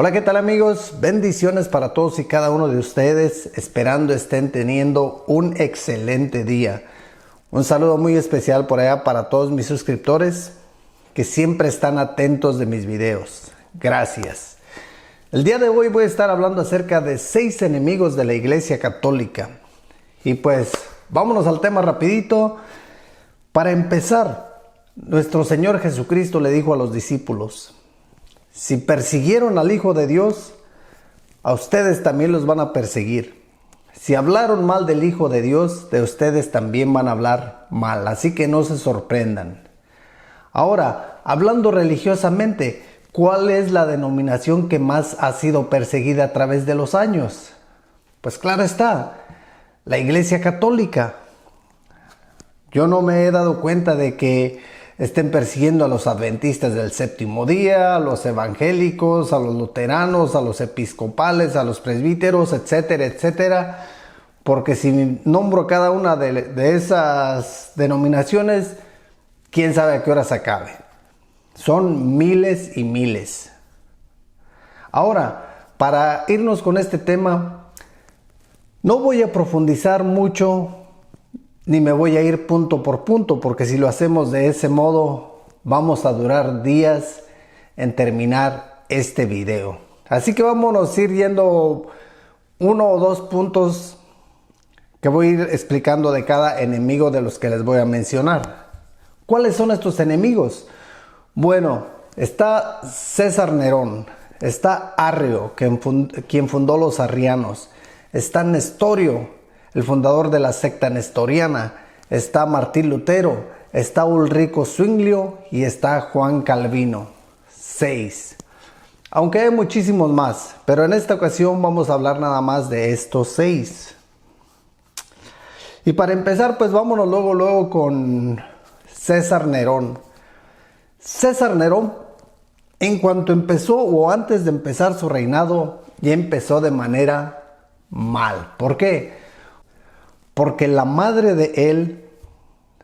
Hola, ¿qué tal amigos? Bendiciones para todos y cada uno de ustedes, esperando estén teniendo un excelente día. Un saludo muy especial por allá para todos mis suscriptores que siempre están atentos de mis videos. Gracias. El día de hoy voy a estar hablando acerca de 6 enemigos de la Iglesia Católica. Y pues vámonos al tema rapidito. Para empezar, nuestro Señor Jesucristo le dijo a los discípulos: si persiguieron al Hijo de Dios, a ustedes también los van a perseguir. Si hablaron mal del Hijo de Dios, de ustedes también van a hablar mal. Así que no se sorprendan. Ahora, hablando religiosamente, ¿cuál es la denominación que más ha sido perseguida a través de los años? Pues claro está, la Iglesia Católica. Yo no me he dado cuenta de que estén persiguiendo a los adventistas del séptimo día, a los evangélicos, a los luteranos, a los episcopales, a los presbíteros, etcétera, etcétera. Porque si nombro cada una de esas denominaciones, quién sabe a qué hora se acabe. Son miles y miles. Ahora, para irnos con este tema, no voy a profundizar mucho ni me voy a ir punto por punto, porque si lo hacemos de ese modo, vamos a durar días en terminar este video. Así que vámonos a ir yendo uno o dos puntos que voy a ir explicando de cada enemigo de los que les voy a mencionar. ¿Cuáles son estos enemigos? Bueno, está César Nerón, está Arrio, quien fundó los arrianos, está Nestorio, el fundador de la secta nestoriana, está Martín Lutero, está Ulrico Zwinglio y está Juan Calvino. 6. Aunque hay muchísimos más, pero en esta ocasión vamos a hablar nada más de estos 6. Y para empezar, pues vámonos luego con César Nerón. César Nerón, en cuanto empezó o antes de empezar su reinado, ya empezó de manera mal. ¿Por qué? Porque la madre de él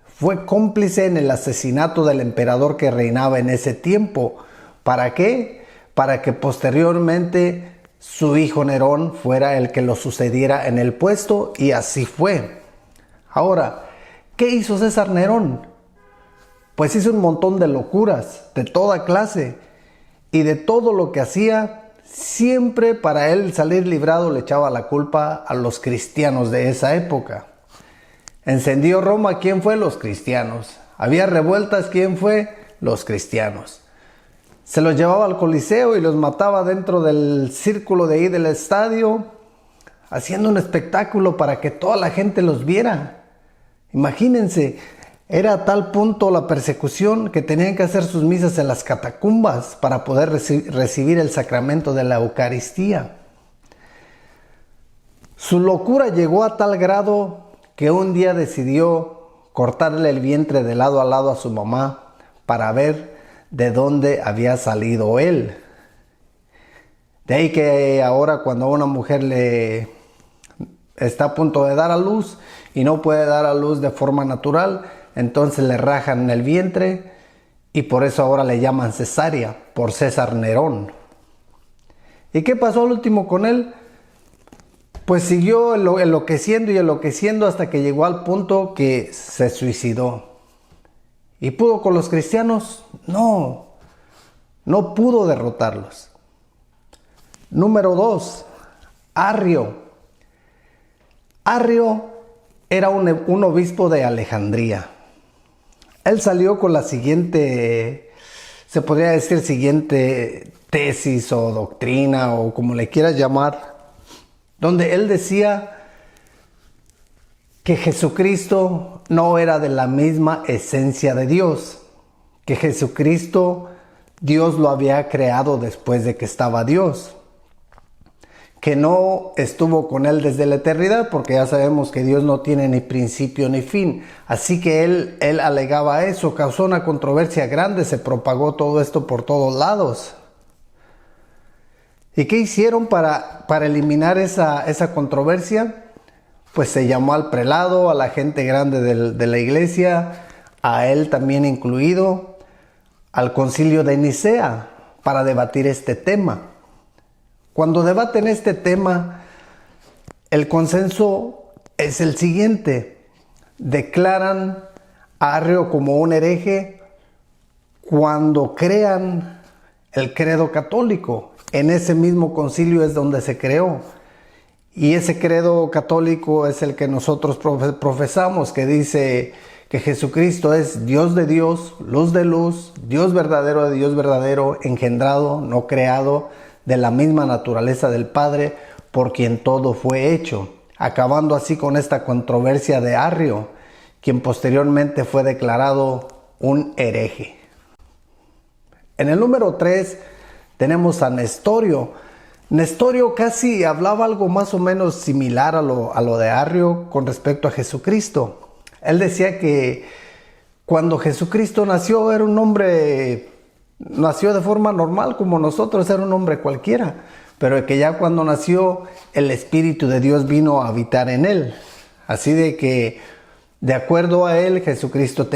fue cómplice en el asesinato del emperador que reinaba en ese tiempo. ¿Para qué? Para que posteriormente su hijo Nerón fuera el que lo sucediera en el puesto, y así fue. Ahora, ¿qué hizo César Nerón? Pues hizo un montón de locuras, de toda clase, y de todo lo que hacía, siempre para él salir librado le echaba la culpa a los cristianos de esa época. Encendió Roma, ¿quién fue? Los cristianos. Había revueltas, ¿quién fue? Los cristianos. Se los llevaba al Coliseo y los mataba dentro del círculo de ahí del estadio, haciendo un espectáculo para que toda la gente los viera. Imagínense, era a tal punto la persecución que tenían que hacer sus misas en las catacumbas para poder recibir el sacramento de la Eucaristía. Su locura llegó a tal grado que un día decidió cortarle el vientre de lado a lado a su mamá para ver de dónde había salido él. De ahí que ahora cuando una mujer le está a punto de dar a luz y no puede dar a luz de forma natural, entonces le rajan el vientre, y por eso ahora le llaman cesárea, por César Nerón. ¿Y qué pasó al último con él? Pues siguió enloqueciendo y enloqueciendo hasta que llegó al punto que se suicidó. ¿Y pudo con los cristianos? No pudo derrotarlos. Número 2, Arrio. Arrio era un obispo de Alejandría. Él salió con la siguiente, se podría decir siguiente tesis o doctrina o como le quieras llamar, donde él decía que Jesucristo no era de la misma esencia de Dios, que Jesucristo Dios lo había creado después de que estaba Dios, que no estuvo con él desde la eternidad, porque ya sabemos que Dios no tiene ni principio ni fin. Así que él alegaba eso, causó una controversia grande, se propagó todo esto por todos lados. ¿Y qué hicieron para eliminar esa controversia? Pues se llamó al prelado, a la gente grande de la iglesia, a él también incluido, al concilio de Nicea para debatir este tema. Cuando debaten este tema, el consenso es el siguiente. Declaran a Arrio como un hereje cuando crean el credo católico. En ese mismo concilio es donde se creó. Y ese credo católico es el que nosotros profesamos, que dice que Jesucristo es Dios de Dios, luz de luz, Dios verdadero de Dios verdadero, engendrado, no creado, de la misma naturaleza del Padre, por quien todo fue hecho. Acabando así con esta controversia de Arrio, quien posteriormente fue declarado un hereje. En el número 3 tenemos a Nestorio. Nestorio casi hablaba algo más o menos similar a lo de Arrio con respecto a Jesucristo. Él decía que cuando Jesucristo nació era un hombre, nació de forma normal como nosotros, era un hombre cualquiera, pero que ya cuando nació el Espíritu de Dios vino a habitar en él. Así de que, de acuerdo a él, Jesucristo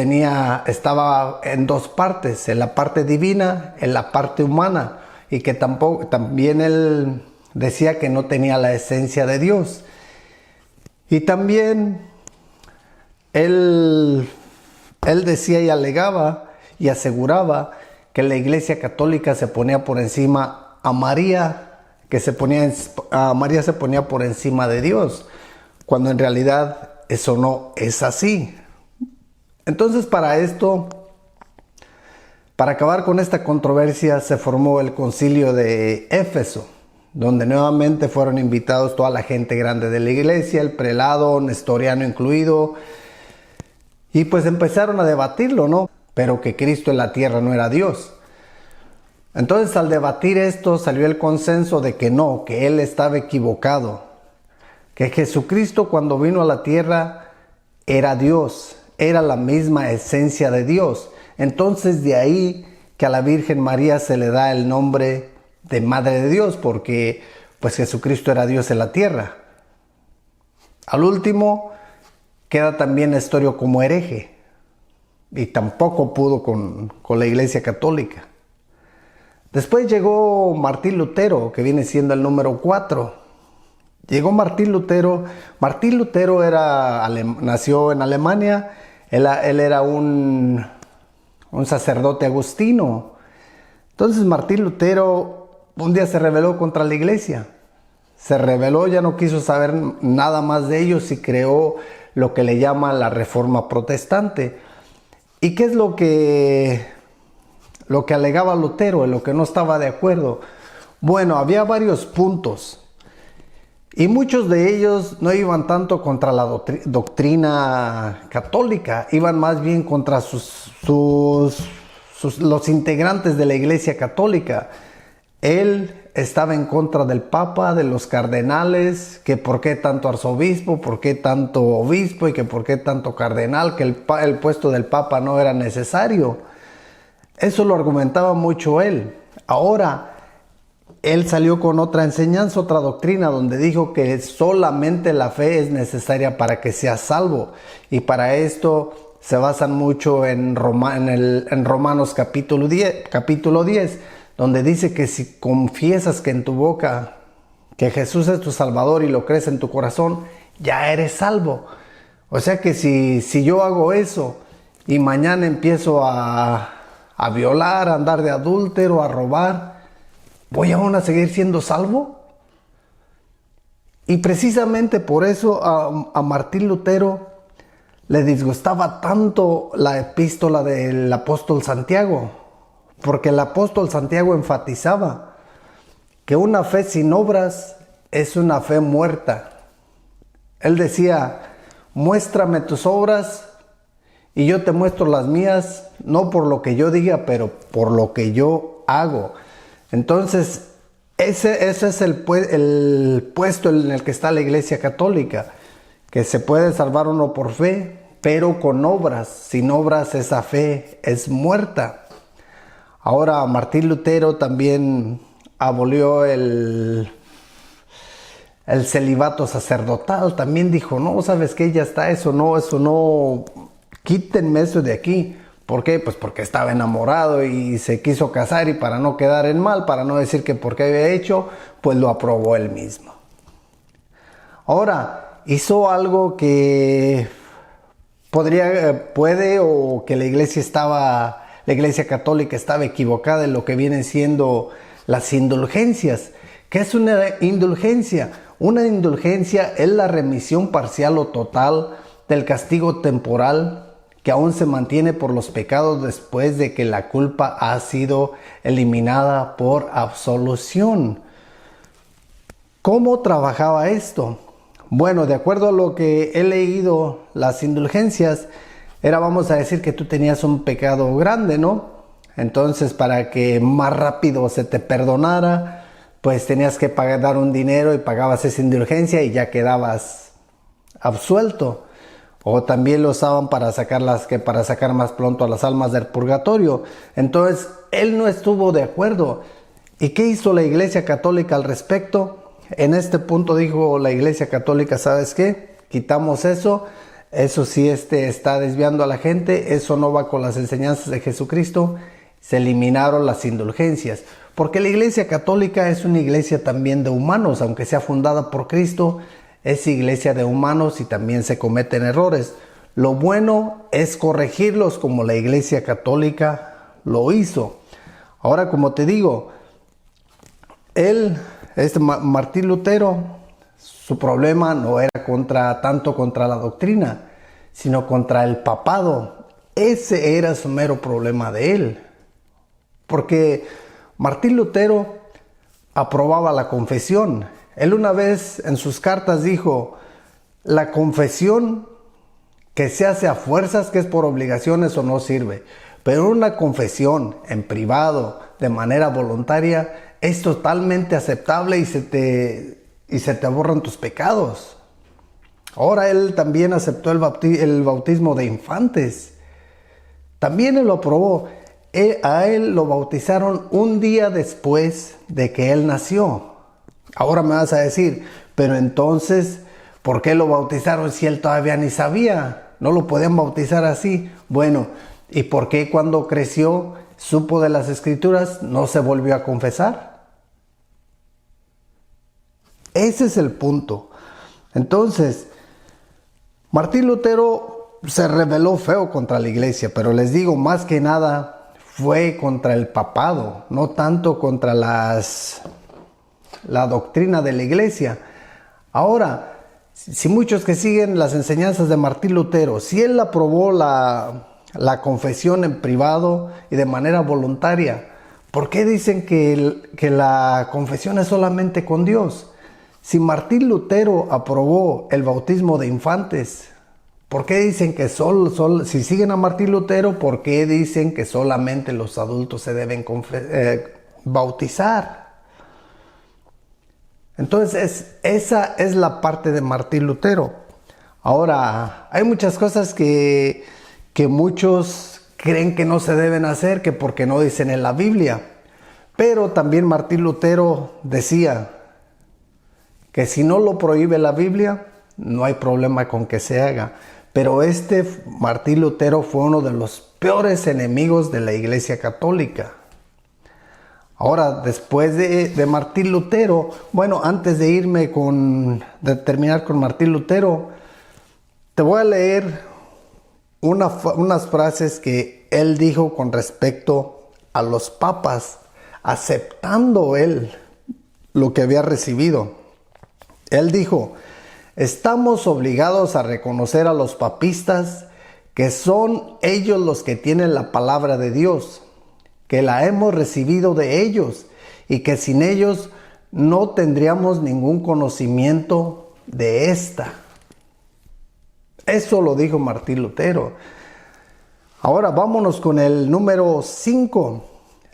estaba en dos partes, en la parte divina, en la parte humana, y que también él decía que no tenía la esencia de Dios. Y también él decía y alegaba y aseguraba que la Iglesia Católica se ponía por encima a María, María se ponía por encima de Dios, cuando en realidad eso no es así. Entonces, para acabar con esta controversia, se formó el concilio de Éfeso, donde nuevamente fueron invitados toda la gente grande de la iglesia, el prelado, nestoriano incluido, y pues empezaron a debatirlo, ¿no? Pero que Cristo en la tierra no era Dios. Entonces, al debatir esto, salió el consenso de que no, que él estaba equivocado, que Jesucristo cuando vino a la tierra era Dios, era la misma esencia de Dios. Entonces, de ahí que a la Virgen María se le da el nombre de Madre de Dios, porque pues Jesucristo era Dios en la tierra. Al último, queda también Nestorio como hereje, y tampoco pudo con la Iglesia Católica. Después llegó Martín Lutero, que viene siendo el número 4. Llegó Martín Lutero. Martín Lutero nació en Alemania. Él era un sacerdote agustino. Entonces Martín Lutero un día se rebeló contra la iglesia. Se rebeló, ya no quiso saber nada más de ellos y creó lo que le llama la Reforma Protestante. ¿Y qué es lo que alegaba Lutero, en lo que no estaba de acuerdo? Bueno, había varios puntos. Y muchos de ellos no iban tanto contra la doctrina católica, iban más bien contra los integrantes de la Iglesia Católica. Él estaba en contra del Papa, de los cardenales, que por qué tanto arzobispo, por qué tanto obispo y que por qué tanto cardenal, que el puesto del Papa no era necesario. Eso lo argumentaba mucho él. Ahora, él salió con otra enseñanza, otra doctrina, donde dijo que solamente la fe es necesaria para que seas salvo. Y para esto se basan mucho en Romanos capítulo 10, donde dice que si confiesas que en tu boca que Jesús es tu Salvador y lo crees en tu corazón, ya eres salvo. O sea que si yo hago eso y mañana empiezo a violar, a andar de adúltero, a robar, ¿voy aún a seguir siendo salvo? Y precisamente por eso a Martín Lutero le disgustaba tanto la epístola del apóstol Santiago, porque el apóstol Santiago enfatizaba que una fe sin obras es una fe muerta. Él decía, muéstrame tus obras y yo te muestro las mías, no por lo que yo diga, pero por lo que yo hago. Entonces, ese es el puesto en el que está la Iglesia Católica, que se puede salvar uno por fe, pero con obras. Sin obras esa fe es muerta. Ahora Martín Lutero también abolió el celibato sacerdotal. También dijo, no, ¿sabes qué? Ya está, eso no, quítenme eso de aquí. ¿Por qué? Pues porque estaba enamorado y se quiso casar, y para no quedar en mal, para no decir que porque había hecho, pues lo aprobó él mismo. Ahora, hizo algo que puede, o que la Iglesia Católica estaba equivocada en lo que vienen siendo las indulgencias. ¿Qué es una indulgencia? Una indulgencia es la remisión parcial o total del castigo temporal que aún se mantiene por los pecados después de que la culpa ha sido eliminada por absolución. ¿Cómo trabajaba esto? Bueno, de acuerdo a lo que he leído, las indulgencias era, vamos a decir que tú tenías un pecado grande, ¿no? Entonces, para que más rápido se te perdonara, pues tenías que dar un dinero y pagabas esa indulgencia y ya quedabas absuelto. O también lo usaban para sacar más pronto a las almas del purgatorio. Entonces, él no estuvo de acuerdo. ¿Y qué hizo la Iglesia Católica al respecto? En este punto dijo la Iglesia Católica, ¿sabes qué? Quitamos eso. Eso sí está desviando a la gente. Eso no va con las enseñanzas de Jesucristo. Se eliminaron las indulgencias. Porque la Iglesia Católica es una iglesia también de humanos. Aunque sea fundada por Cristo, es iglesia de humanos y también se cometen errores. Lo bueno es corregirlos, como la Iglesia Católica lo hizo. Ahora, como te digo, Martín Lutero, su problema no era tanto contra la doctrina, sino contra el papado. Ese era su mero problema de él. Porque Martín Lutero aprobaba la confesión. Él una vez en sus cartas dijo, la confesión que se hace a fuerzas, que es por obligaciones, o no sirve. Pero una confesión en privado, de manera voluntaria, es totalmente aceptable y se te borran tus pecados. Ahora él también aceptó el bautismo de infantes. También él lo aprobó. A él lo bautizaron un día después de que él nació. Ahora me vas a decir, pero entonces, ¿por qué lo bautizaron si él todavía ni sabía? No lo podían bautizar así. Bueno, ¿y por qué cuando creció, supo de las Escrituras, no se volvió a confesar? Ese es el punto. Entonces, Martín Lutero se rebeló feo contra la iglesia, pero les digo, más que nada fue contra el papado, no tanto contra la doctrina de la iglesia. Ahora, si muchos que siguen las enseñanzas de Martín Lutero, si él aprobó la confesión en privado y de manera voluntaria, ¿por qué dicen que la confesión es solamente con Dios? Si Martín Lutero aprobó el bautismo de infantes, ¿por qué dicen que si siguen a Martín Lutero, por qué dicen que solamente los adultos se deben bautizar? Entonces, esa es la parte de Martín Lutero. Ahora, hay muchas cosas que muchos creen que no se deben hacer, que porque no dicen en la Biblia. Pero también Martín Lutero decía que si no lo prohíbe la Biblia, no hay problema con que se haga. Pero Martín Lutero fue uno de los peores enemigos de la Iglesia Católica. Ahora, después de Martín Lutero, bueno, antes de terminar con Martín Lutero, te voy a leer unas frases que él dijo con respecto a los papas, aceptando él lo que había recibido. Él dijo: estamos obligados a reconocer a los papistas que son ellos los que tienen la palabra de Dios, que la hemos recibido de ellos y que sin ellos no tendríamos ningún conocimiento de esta. Eso lo dijo Martín Lutero. Ahora vámonos con el número 5.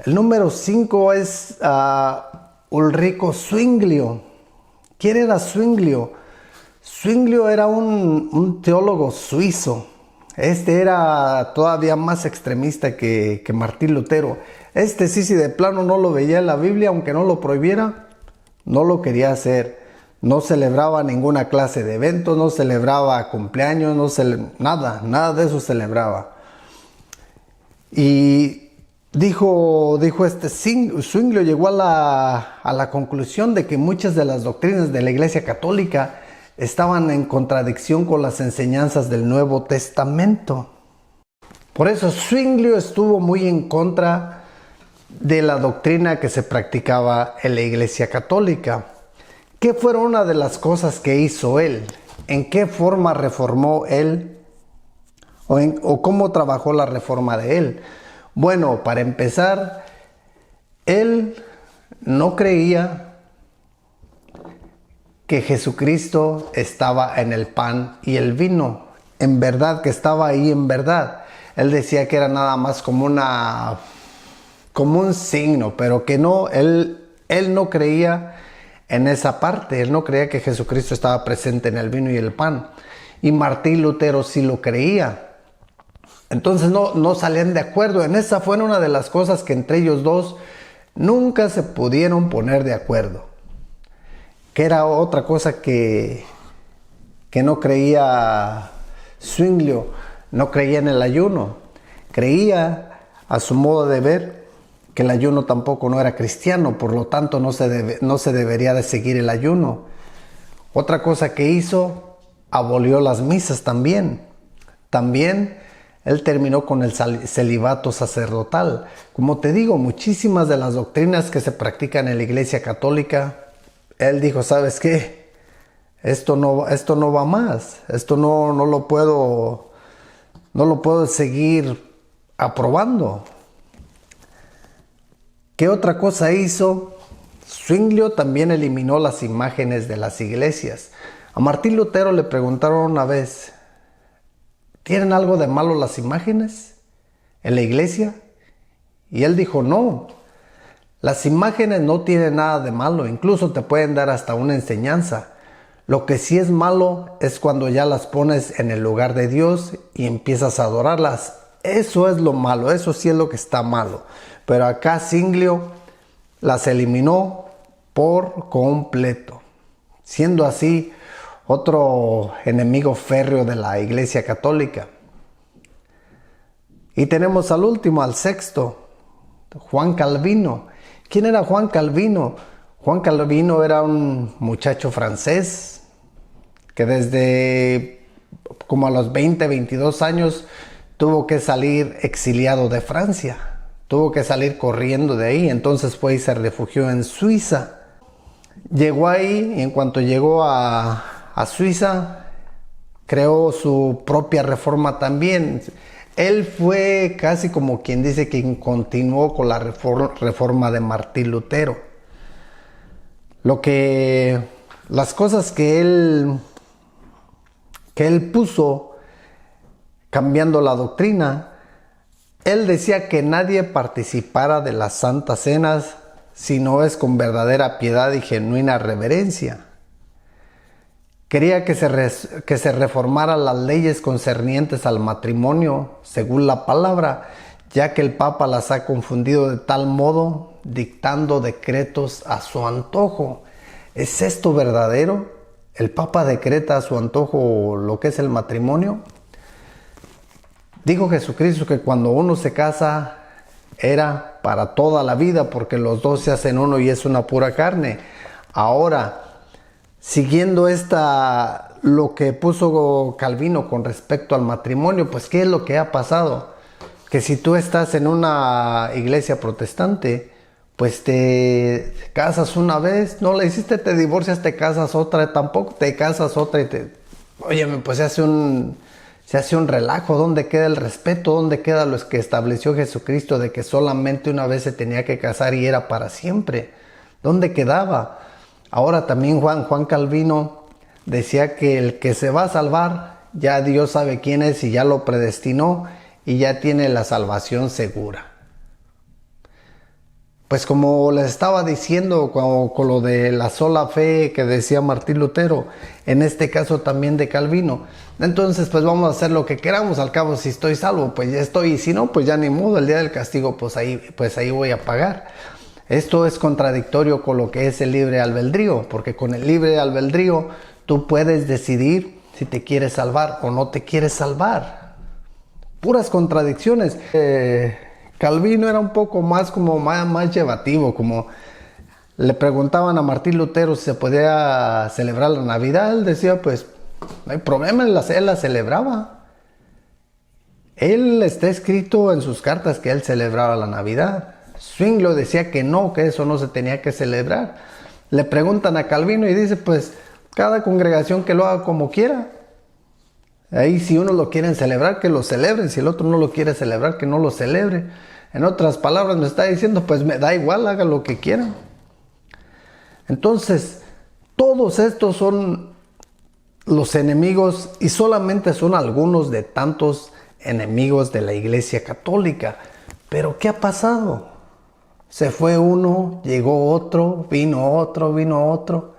El número 5 es Ulrico Zwinglio. ¿Quién era Zwinglio? Zwinglio era un teólogo suizo. Era todavía más extremista que Martín Lutero. Si de plano no lo veía en la Biblia, aunque no lo prohibiera, no lo quería hacer. No celebraba ninguna clase de eventos, no celebraba cumpleaños, nada de eso celebraba. Y dijo Zwinglio llegó a la conclusión de que muchas de las doctrinas de la Iglesia Católica estaban en contradicción con las enseñanzas del Nuevo Testamento. Por eso Zwinglio estuvo muy en contra de la doctrina que se practicaba en la Iglesia Católica. ¿Qué fueron una de las cosas que hizo él? ¿En qué forma reformó él? ¿O cómo trabajó la reforma de él? Bueno, para empezar, él no creía que Jesucristo estaba en el pan y el vino. En verdad, que estaba ahí en verdad. Él decía que era nada más como un signo, pero que no, él no creía en esa parte. Él no creía que Jesucristo estaba presente en el vino y el pan. Y Martín Lutero sí lo creía. Entonces no salían de acuerdo. En esa fue una de las cosas que entre ellos dos nunca se pudieron poner de acuerdo. Que era otra cosa que no creía Zwinglio. No creía en el ayuno. Creía, a su modo de ver, que el ayuno tampoco no era cristiano. Por lo tanto, no se debería de seguir el ayuno. Otra cosa que hizo, abolió las misas también. También él terminó con el celibato sacerdotal. Como te digo, muchísimas de las doctrinas que se practican en la Iglesia Católica, él dijo, ¿sabes qué? Esto no va más. Esto no lo puedo seguir aprobando. ¿Qué otra cosa hizo? Zwinglio también eliminó las imágenes de las iglesias. A Martín Lutero le preguntaron una vez, ¿tienen algo de malo las imágenes en la iglesia? Y él dijo, no, las imágenes no tienen nada de malo, incluso te pueden dar hasta una enseñanza. Lo que sí es malo es cuando ya las pones en el lugar de Dios y empiezas a adorarlas. Eso es lo malo, eso sí es lo que está malo. Pero acá Zwinglio las eliminó por completo, siendo así otro enemigo férreo de la Iglesia Católica. Y tenemos al último, al sexto, Juan Calvino. ¿Quién era Juan Calvino? Juan Calvino era un muchacho francés que desde como a los 22 años tuvo que salir exiliado de Francia. Tuvo que salir corriendo de ahí. Entonces fue y se refugió en Suiza. Llegó ahí y en cuanto llegó a Suiza, creó su propia reforma también. Él fue casi como quien dice quien continuó con la reforma de Martín Lutero. Las cosas que él puso cambiando la doctrina, él decía que nadie participara de las santas cenas si no es con verdadera piedad y genuina reverencia. Quería que se reformaran las leyes concernientes al matrimonio según la palabra, ya que el Papa las ha confundido de tal modo, dictando decretos a su antojo. ¿Es esto verdadero? ¿El Papa decreta a su antojo lo que es el matrimonio? Dijo Jesucristo que cuando uno se casa era para toda la vida, porque los dos se hacen uno y es una pura carne. Ahora, siguiendo lo que puso Calvino con respecto al matrimonio, pues ¿qué es lo que ha pasado? Que si tú estás en una iglesia protestante, pues te casas una vez, no la hiciste, te divorcias, te casas otra, tampoco te casas otra y óyeme, pues se hace un relajo. ¿Dónde queda el respeto? ¿Dónde queda lo que estableció Jesucristo de que solamente una vez se tenía que casar y era para siempre? ¿Dónde quedaba? Ahora también Juan Calvino decía que el que se va a salvar, ya Dios sabe quién es y ya lo predestinó y ya tiene la salvación segura. Pues como les estaba diciendo con lo de la sola fe que decía Martín Lutero, en este caso también de Calvino, entonces pues vamos a hacer lo que queramos. Al cabo, si estoy salvo, pues ya estoy, y si no, pues ya ni modo, el día del castigo pues ahí voy a pagar. Esto es contradictorio con lo que es el libre albedrío, porque con el libre albedrío tú puedes decidir si te quieres salvar o no te quieres salvar. Puras contradicciones. Calvino era un poco más como más llevativo, como le preguntaban a Martín Lutero si se podía celebrar la Navidad. Él decía, pues, no hay problema, él la celebraba. Él está escrito en sus cartas que él celebraba la Navidad. Zwinglio decía que no, que eso no se tenía que celebrar. Le preguntan a Calvino y dice, pues, cada congregación que lo haga como quiera. Ahí si uno lo quieren celebrar, que lo celebren. Si el otro no lo quiere celebrar, que no lo celebre. En otras palabras me está diciendo, pues me da igual, haga lo que quieran. Entonces, todos estos son los enemigos y solamente son algunos de tantos enemigos de la Iglesia Católica. Pero ¿qué ha pasado? Se fue uno, llegó otro, vino otro.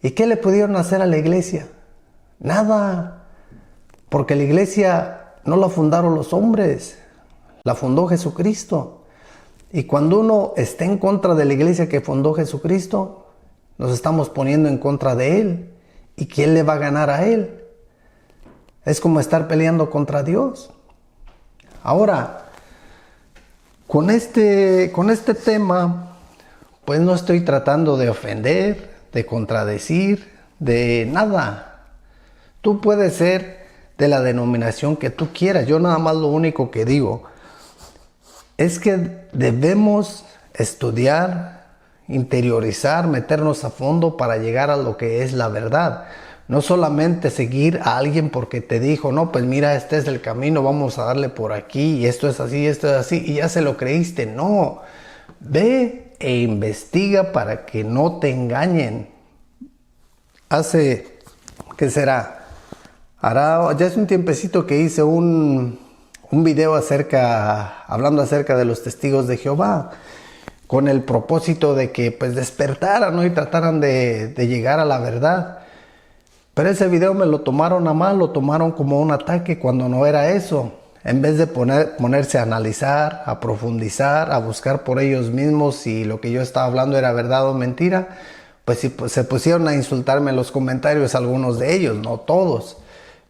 ¿Y qué le pudieron hacer a la iglesia? Nada. Porque la iglesia no la fundaron los hombres, la fundó Jesucristo. Y cuando uno está en contra de la iglesia que fundó Jesucristo, nos estamos poniendo en contra de Él. ¿Y quién le va a ganar a Él? Es como estar peleando contra Dios. Ahora, con este tema, pues no estoy tratando de ofender, de contradecir, de nada. Tú puedes ser de la denominación que tú quieras. Yo nada más lo único que digo es que debemos estudiar, interiorizar, meternos a fondo para llegar a lo que es la verdad. No solamente seguir a alguien porque te dijo, no, pues mira, este es el camino, vamos a darle por aquí, y esto es así, y ya se lo creíste. No, ve e investiga para que no te engañen. ¿Qué será? Ya es un tiempecito que hice un video hablando acerca de los testigos de Jehová, con el propósito de que pues despertaran, ¿no? Y trataran de llegar a la verdad. Pero ese video me lo tomaron a mal, lo tomaron como un ataque cuando no era eso. En vez de ponerse a analizar, a profundizar, a buscar por ellos mismos si lo que yo estaba hablando era verdad o mentira, pues se pusieron a insultarme en los comentarios algunos de ellos, no todos.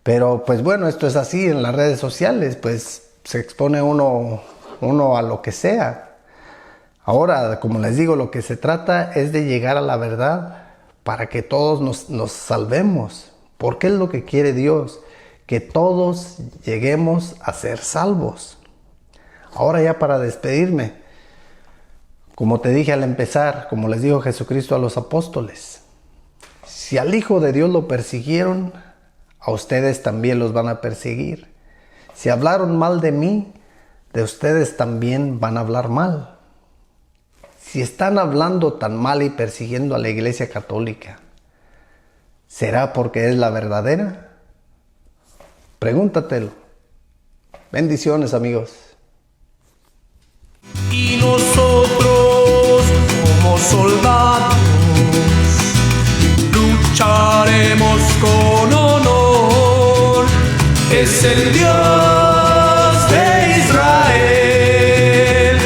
Pero pues bueno, esto es así en las redes sociales, pues se expone uno a lo que sea. Ahora, como les digo, lo que se trata es de llegar a la verdad para que todos nos salvemos. Porque es lo que quiere Dios, que todos lleguemos a ser salvos. Ahora ya para despedirme, como te dije al empezar, como les dijo Jesucristo a los apóstoles, si al Hijo de Dios lo persiguieron, a ustedes también los van a perseguir. Si hablaron mal de mí, de ustedes también van a hablar mal. Si están hablando tan mal y persiguiendo a la Iglesia Católica, ¿será porque es la verdadera? Pregúntatelo. Bendiciones, amigos. Y nosotros, como soldados, lucharemos con honor. Es el Dios de Israel,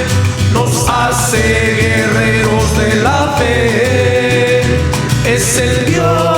nos hace guerreros de la fe. Es el Dios